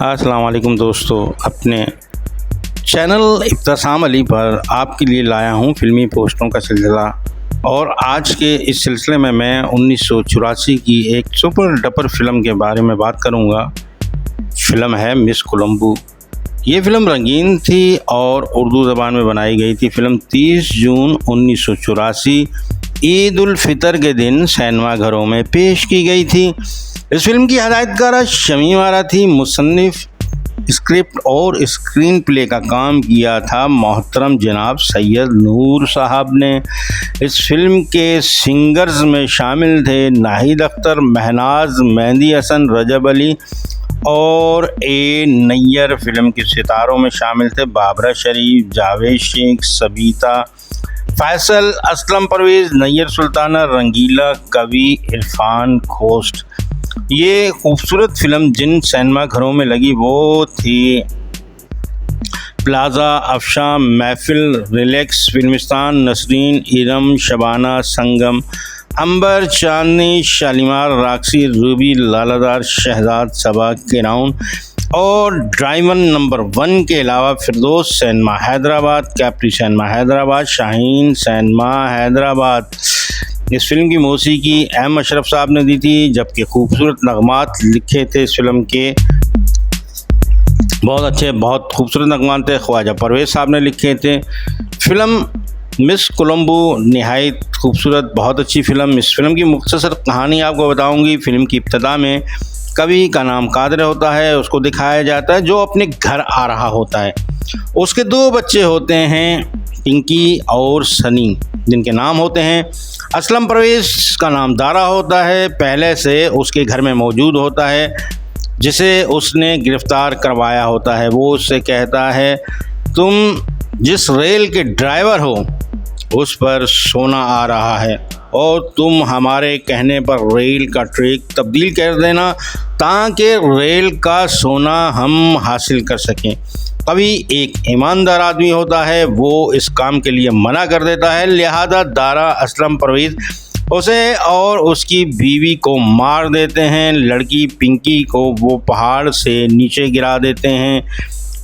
अस्सलाम वालेकुम दोस्तों, अपने चैनल इब्तिसाम अली पर आपके लिए लाया हूं फिल्मी पोस्टरों का सिलसिला। और आज के इस सिलसिले में मैं 1984 की एक सुपर डपर फिल्म के बारे में बात करूंगा। फिल्म है मिस कोलंबो। ये फिल्म रंगीन थी और उर्दू ज़बान में बनाई गई थी। फिल्म 30 जून 1984 ईद उल फितर के दिन सिनेमा घरों में पेश की गई थी। इस फिल्म की हदायतकारा शमी आरा थी। मुसन्निफ, स्क्रिप्ट और स्क्रीन प्ले का काम किया था मोहतरम जनाब सैयद नूर साहब ने। इस फिल्म के सिंगर्स में शामिल थे नाहिद अख्तर, महनाज, मेहंदी हसन, रजब अली और ए नैयर। फिल्म के सितारों में शामिल थे बाबरा शरीफ, जावेद शेख, सबीता, फैसल, असलम परवेज़, नैयर सुल्ताना, रंगीला, कवि, इरफान खोस्ट। ये खूबसूरत फिल्म जिन सिनेमा घरों में लगी वो थी plaza, Afsha, Mehfil, relax, Filmistan, Nasreen, Iram, Shabana, Sangam, Ambar, Chandni, Shalimar, Roxy, Ruby, Laladar, Shahzad, Saba, किराउन और ड्राइवन नंबर 1 के अलावा Firdaus cinema Hyderabad, Capri cinema Hyderabad, Shaheen cinema Hyderabad. इस फिल्म की मौसीकी एम अशरफ साहब ने दी थी, जबकि खूबसूरत नगमात लिखे थे इस फिल्म के। बहुत अच्छे, बहुत खूबसूरत नगमात थे, ख्वाजा परवेज़ साहब ने लिखे थे। फिल्म मिस कोलंबो नहायत खूबसूरत, बहुत अच्छी फिल्म। इस फिल्म की मुख्तसर कहानी आपको बताऊंगी। फिल्म की इब्तदा में कवि का नाम कादर होता है, उसको दिखाया जाता है जो अपने घर आ रहा होता है। उसके 2 बच्चे होते हैं, पिंकी और सनी, जिनके नाम होते हैं असलम परवेज़ का नाम दारा होता है, पहले से उसके घर में मौजूद होता है, जिसे उसने गिरफ़्तार करवाया होता है। वो उससे कहता है तुम जिस रेल के ड्राइवर हो उस पर सोना आ रहा है और तुम हमारे कहने पर रेल का ट्रैक तब्दील कर देना ताकि रेल का सोना हम हासिल कर सकें। कभी एक ईमानदार आदमी होता है, वो इस काम के लिए मना कर देता है, लिहाजा दारा असलम परवेज़ उसे और उसकी बीवी को मार देते हैं। लड़की पिंकी को वो पहाड़ से नीचे गिरा देते हैं,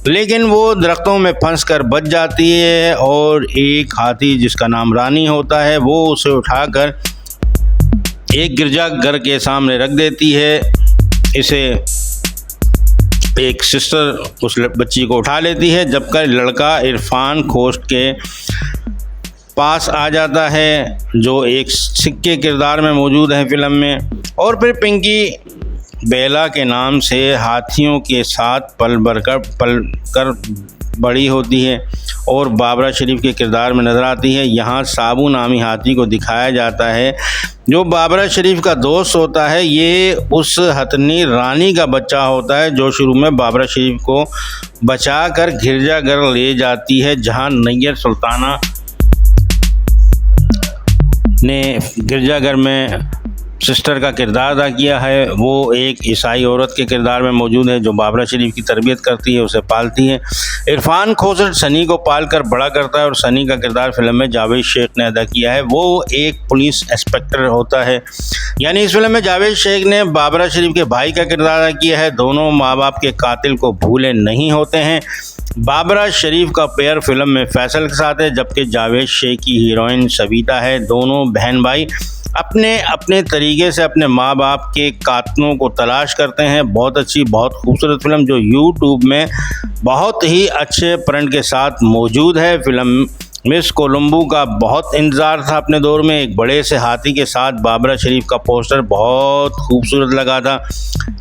लेकिन वो दरख्तों में फंसकर बच जाती है और एक हाथी जिसका नाम रानी होता है वो उसे उठाकर एक गिरजाघर के सामने रख देती है। इसे एक सिस्टर उस बच्ची को उठा लेती है, जबकि लड़का इरफान खोस्ट के पास आ जाता है जो एक सिक्के किरदार में मौजूद है फिल्म में। और फिर पिंकी बेला के नाम से हाथियों के साथ पल कर बड़ी होती है और बाबरा शरीफ के किरदार में नज़र आती है। यहाँ साबू नामी हाथी को दिखाया जाता है जो बाबरा शरीफ का दोस्त होता है। ये उस हथनी रानी का बच्चा होता है जो शुरू में बाबरा शरीफ को बचाकर गिरजाघर ले जाती है, जहाँ नैयर सुल्ताना ने गिरजाघर में सिस्टर का किरदार अदा किया है। वो एक ईसाई औरत के किरदार में मौजूद है जो बाबरा शरीफ की तरबियत करती है, उसे पालती है। इरफान खोसट सनी को पालकर बड़ा करता है और सनी का किरदार फिल्म में जावेद शेख ने अदा किया है। वो एक पुलिस इंस्पेक्टर होता है। यानी इस फिल्म में जावेद शेख ने बाबरा शरीफ के भाई का किरदार अदा किया है। दोनों माँ बाप के कातिल को भूले नहीं होते हैं। बाबरा शरीफ का पेयर फिल्म में फैसल के साथ है, जबकि जावेद शेख की हीरोइन सबीता है। दोनों बहन भाई अपने अपने तरीके से अपने माँ बाप के कातिलों को तलाश करते हैं। बहुत अच्छी, बहुत खूबसूरत फिल्म जो यूट्यूब में बहुत ही अच्छे प्रिंट के साथ मौजूद है। फिल्म मिस कोलंबो का बहुत इंतज़ार था अपने दौर में। एक बड़े से हाथी के साथ बाबरा शरीफ का पोस्टर बहुत खूबसूरत लगा था।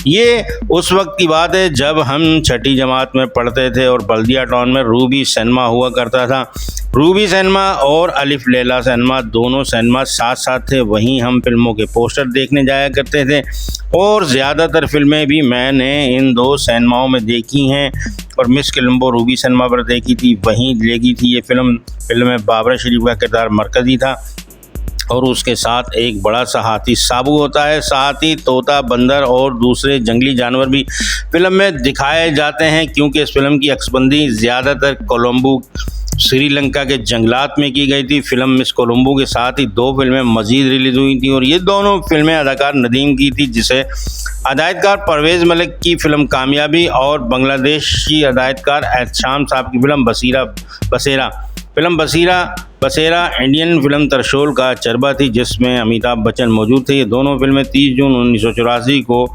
ये उस वक्त की बात है जब हम छठी जमात में पढ़ते थे और बल्दिया टाउन में रूबी सिनेमा हुआ करता था। रूबी सिनेमा और अलिफ लैला सिनेमा, दोनों सिनेमा साथ साथ थे। वहीं हम फिल्मों के पोस्टर देखने जाया करते थे और ज़्यादातर फिल्में भी मैंने इन 2 सिनेमाओं में देखी हैं और मिस कोलंबो रूबी सिनेमा पर देखी थी, वहीं लगी थी ये फिल्म में बाबरा शरीफ का किरदार मरकज़ी था और उसके साथ एक बड़ा सा हाथी साबू होता है। साथ ही तोता, बंदर और दूसरे जंगली जानवर भी फिल्म में दिखाए जाते हैं, क्योंकि इस फिल्म की अक्सबंदी ज़्यादातर कोलंबो श्रीलंका के जंगलात में की गई थी। फिल्म मिस कोलंबो के साथ ही 2 फिल्में मज़ीद रिलीज़ हुई थी और ये दोनों फिल्में अदाकार नदीम की थी, जिसे अदायतकार परवेज़ मलिक की फ़िल्म कामयाबी और बांग्लादेशी अदायतकार एहतशाम साहब की फ़िल्म बसेरा इंडियन फिल्म तरशोल का चरबा थी, जिसमें अमिताभ बच्चन मौजूद थे। ये दोनों फिल्में 30 जून 1984 को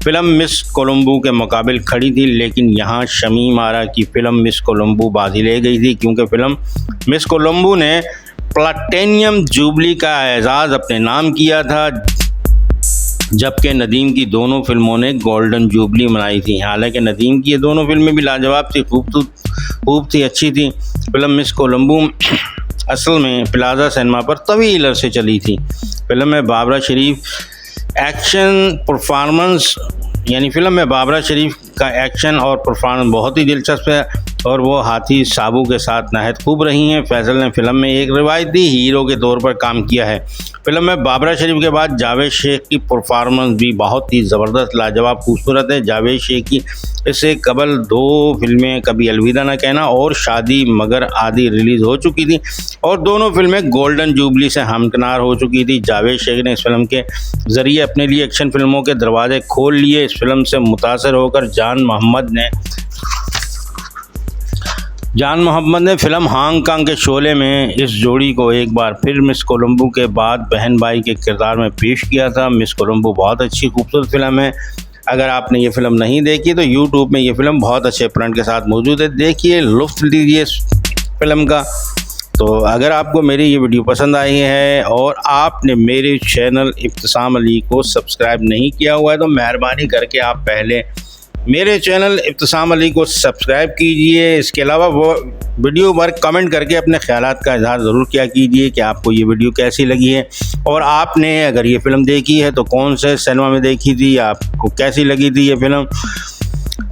फिल्म मिस कोलंबो के मुकाबले खड़ी थी, लेकिन यहाँ शमीम आरा की फिल्म मिस कोलंबो बाजी ले गई थी, क्योंकि फिल्म मिस कोलंबो ने प्लैटिनम जुबली का एजाज़ अपने नाम किया था, जबकि नदीम की दोनों फिल्मों ने गोल्डन जुबली मनाई थी। हालांकि नदीम की ये दोनों फिल्में भी लाजवाब थी, खूब थी, अच्छी थी। फिल्म मिस कोलंबो असल में प्लाजा सिनेमा पर तवील अरसे चली थी। फिल्म में बाबरा शरीफ का एक्शन और परफॉर्मेंस बहुत ही दिलचस्प है, और वो हाथी साबू के साथ नहायत खूब रही हैं। फैसल ने फिल्म में एक रिवायती हीरो के तौर पर काम किया है। फिल्म में बाबरा शरीफ के बाद जावेद शेख की परफॉर्मेंस भी बहुत ही ज़बरदस्त, लाजवाब, खूबसूरत है। जावेद शेख की इससे कबल 2 फिल्में कभी अलविदा न कहना और शादी मगर आदि रिलीज़ हो चुकी थी, और दोनों फिल्में गोल्डन जुबली से हमकिनार हो चुकी थी। जावेद शेख ने इस फिल्म के ज़रिए अपने लिए एक्शन फिल्मों के दरवाजे खोल लिए। इस फिल्म से मुतासर होकर जान मोहम्मद ने फिल्म हांगकांग के शोले में इस जोड़ी को एक बार फिर मिस कोलंबो के बाद बहन भाई के किरदार में पेश किया था। मिस कोलंबो बहुत अच्छी खूबसूरत फिल्म है। अगर आपने ये फिल्म नहीं देखी तो यूट्यूब में ये फिल्म बहुत अच्छे प्रिंट के साथ मौजूद है, देखिए, लुत्फ़ लीजिए इस फिल्म का। तो अगर आपको मेरी ये वीडियो पसंद आई है और आपने मेरे चैनल इब्तिसाम अली को सब्सक्राइब नहीं किया हुआ है, तो मेहरबानी करके आप पहले मेरे चैनल इब्तिसाम अली को सब्सक्राइब कीजिए। इसके अलावा वो वीडियो पर कमेंट करके अपने ख़यालात का इज़हार ज़रूर किया कीजिए कि आपको ये वीडियो कैसी लगी है, और आपने अगर ये फ़िल्म देखी है तो कौन से सिनेमा में देखी थी, आपको कैसी लगी थी ये फ़िल्म।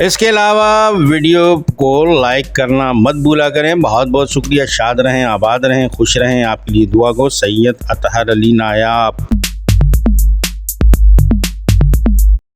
इसके अलावा वीडियो को लाइक करना मत भूला करें। बहुत बहुत शुक्रिया। शाद रहें, आबाद रहें, खुश रहें। आपके लिए दुआ गो। सैयद अतहर अली नायाब।